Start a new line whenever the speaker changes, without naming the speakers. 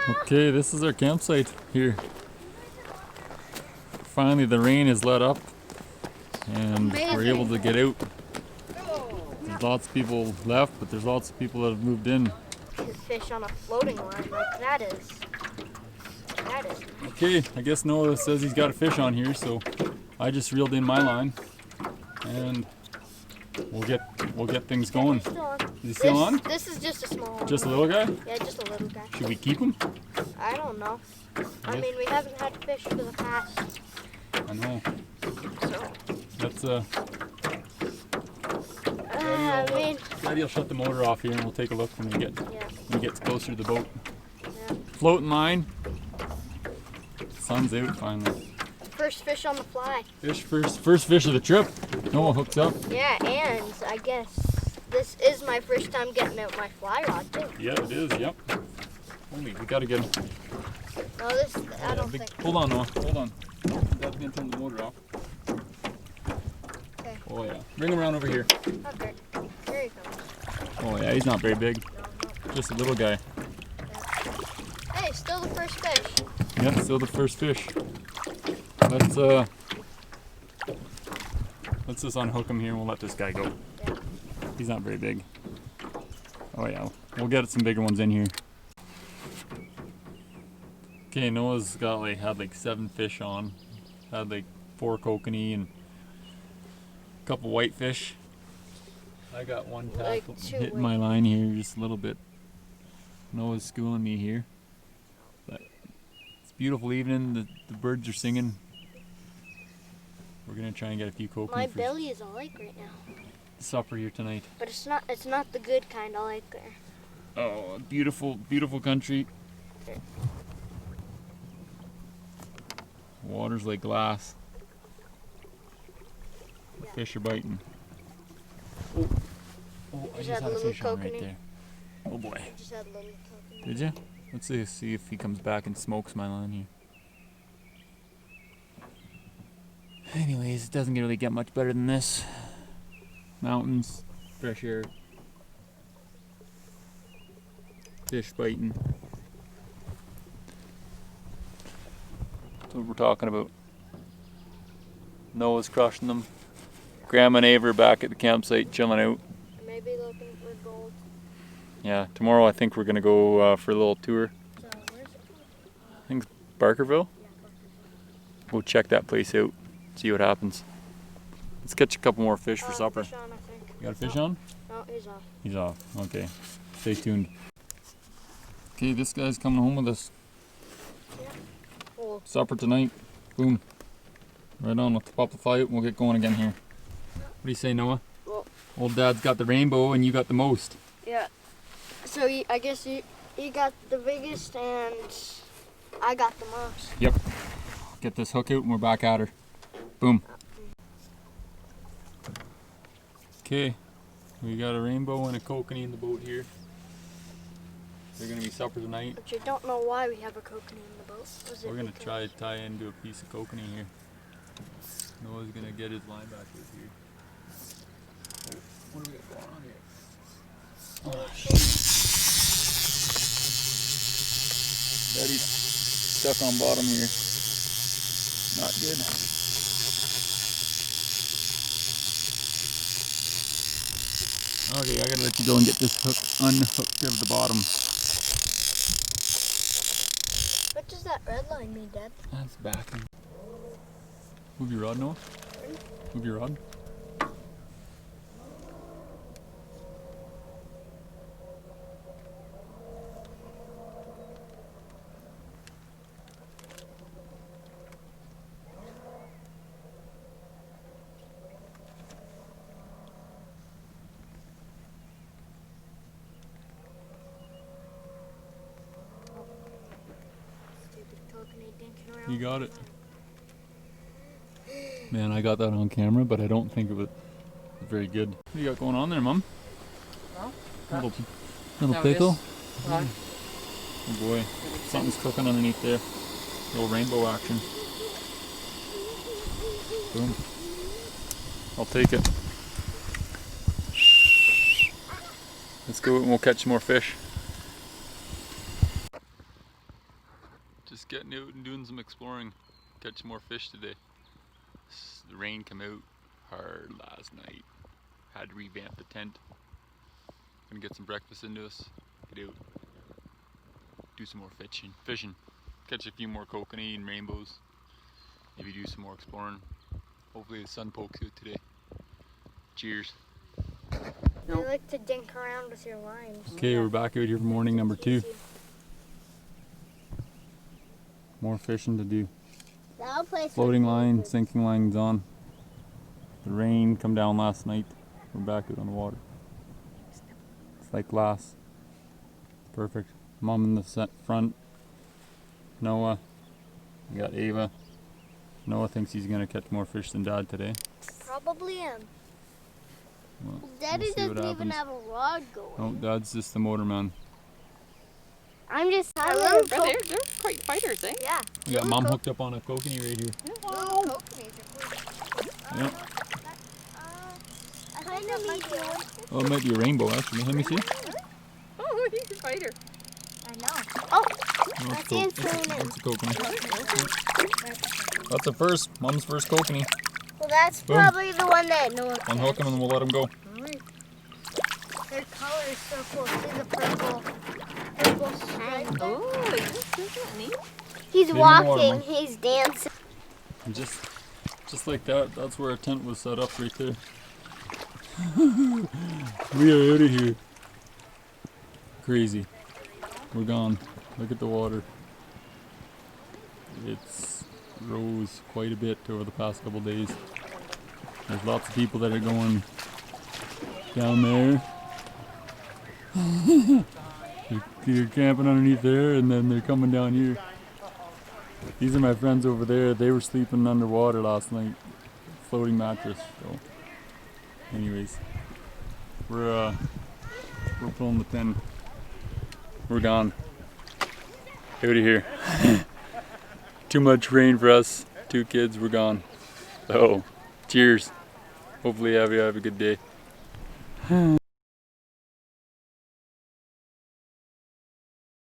Okay, this is our campsite here. Finally the rain has let up and we're able to get out. There's lots of people left, but there's lots of people that have moved in.
Fish on a floating line like that is.
Okay, I guess Noah says he's got a fish on here, so I just reeled in my line and we'll get things going. Is he still on?
This is just a small one.
Just a little guy?
Yeah, just a little guy.
Should we keep him?
I don't know. I mean, we haven't had fish for the past.
I know.
So.
That's Daddy'll shut the motor off here and we'll take a look when he gets closer to the boat.
Yeah.
Floating line. Sun's out finally.
First fish on the fly.
First fish of the trip. Noah hooks up.
Yeah, and I guess this is my first time getting out my fly rod too.
Yeah, it is. Yep. Holy, we gotta get him.
No, I don't think.
Hold on, Noah. Hold on. Dad's gonna turn the motor off.
Okay.
Oh yeah. Bring him around over here.
Okay. Here he comes.
Oh yeah, he's not very big.
No.
Just a little guy.
Yeah. Hey, still the first fish.
Yeah, still the first fish. Let's just unhook him here and we'll let this guy go.
Yeah.
He's not very big. Oh yeah, we'll get some bigger ones in here. Okay, Noah's had like 7 fish on. Had like 4 kokanee and a couple whitefish. I got one tackle hitting my line here just a little bit. Noah's schooling me here. But it's a beautiful evening, the birds are singing. We're gonna try and get a few kokanee.
My belly is a lake right now.
Supper here tonight.
But it's not the good kind I like there.
Oh, beautiful, beautiful country. Water's like glass.
Yeah.
Fish are biting. Oh, I just had a fish on right there. Oh boy.
I just had a little kokanee.
Did you? Let's see if he comes back and smokes my line here. Anyways, it doesn't really get much better than this. Mountains, fresh air, fish biting. That's what we're talking about. Noah's crushing them. Grandma and Ava are back at the campsite chilling out.
Maybe looking for gold.
Yeah, tomorrow I think we're gonna go for a little tour.
So where's it from?
I think it's Barkerville.
Yeah, Barkerville.
Go check that place out, see what happens. Let's catch a couple more fish for supper.
Fish on, I think.
You got a fish on?
No, he's off.
He's off. Okay. Stay tuned. Okay, this guy's coming home with us.
Yeah. Oh.
Supper tonight. Boom. Right on. Let's pop the fly out and we'll get going again here. What do you say, Noah?
Well,
Old Dad's got the rainbow and you got the most.
yeah. So I guess you got the biggest and I got the most.
Yep. Get this hook out and we're back at her. Boom. Okay. We got a rainbow and a kokanee in the boat here. They're going to be supper tonight.
But you don't know why we have a kokanee in the boat.
We're going to try to tie into a piece of kokanee here. Noah's going to get his line back out here. Oh, what do we got going on here? Oh, shit. Daddy's stuck on bottom here. Not good. Okay, I gotta let you go and get this hook unhooked of the bottom.
What does that red line mean, Dad?
That's backing. Move your rod, Noah. Move your rod. You got it. Man, I got that on camera, but I don't think it was very good. What do you got going on there, Mom?
No.
Little pickle?
Right.
Oh boy, something's cooking underneath there. Little rainbow action. Boom. I'll take it. Let's go and we'll catch some more fish. getting out and doing some exploring. Catch more fish today. The rain came out hard last night. Had to revamp the tent. Gonna get some breakfast into us. Get out. Do some more fishing. Catch a few more kokanee and rainbows. Maybe do some more exploring. Hopefully the sun pokes out today. Cheers.
You like to dink around with your lines.
Okay, we're back out here for morning number 2. More fishing to do.
That'll play some
Floating line,
music.
sinking lines on. The rain come down last night. We're back out on the water. It's like glass. Perfect. Mom in the front. Noah. We got Ava. Noah thinks he's gonna catch more fish than Dad today.
Probably am.
Well,
Daddy
we'll see what
doesn't even
happens.
have a rod going.
Oh, Dad's just the motorman.
I'm just
They're quite fighters, eh?
Yeah.
We got Mom hooked up on a kokanee right here.
Wow.
Yeah.
I kind of need one.
Oh, it might be a rainbow actually. Let me see.
Oh, he's a fighter.
I know. Oh,
Oh,
that's
it's
insane.
a kokanee. That's the first. Mom's first kokanee.
Well, that's
Boom.
probably the one that no one
Unhook him and we'll let him go.
Their color is so cool. See the purple stripe there?
Oh, isn't that neat?
He's
Maybe more,
walking.
Mom.
He's dancing.
And just like that, that's where our tent was set up right there. We are out of here. Crazy. We're gone. Look at the water. It's rose quite a bit over the past couple days. There's lots of people that are going down there. They're camping underneath there and then they're coming down here. These are my friends over there. They were sleeping underwater last night. Floating mattress. So anyways, we're pulling the pin. We're gone. Out of here. Too much rain for us. 2 kids, we're gone. So cheers. Hopefully you have a good day.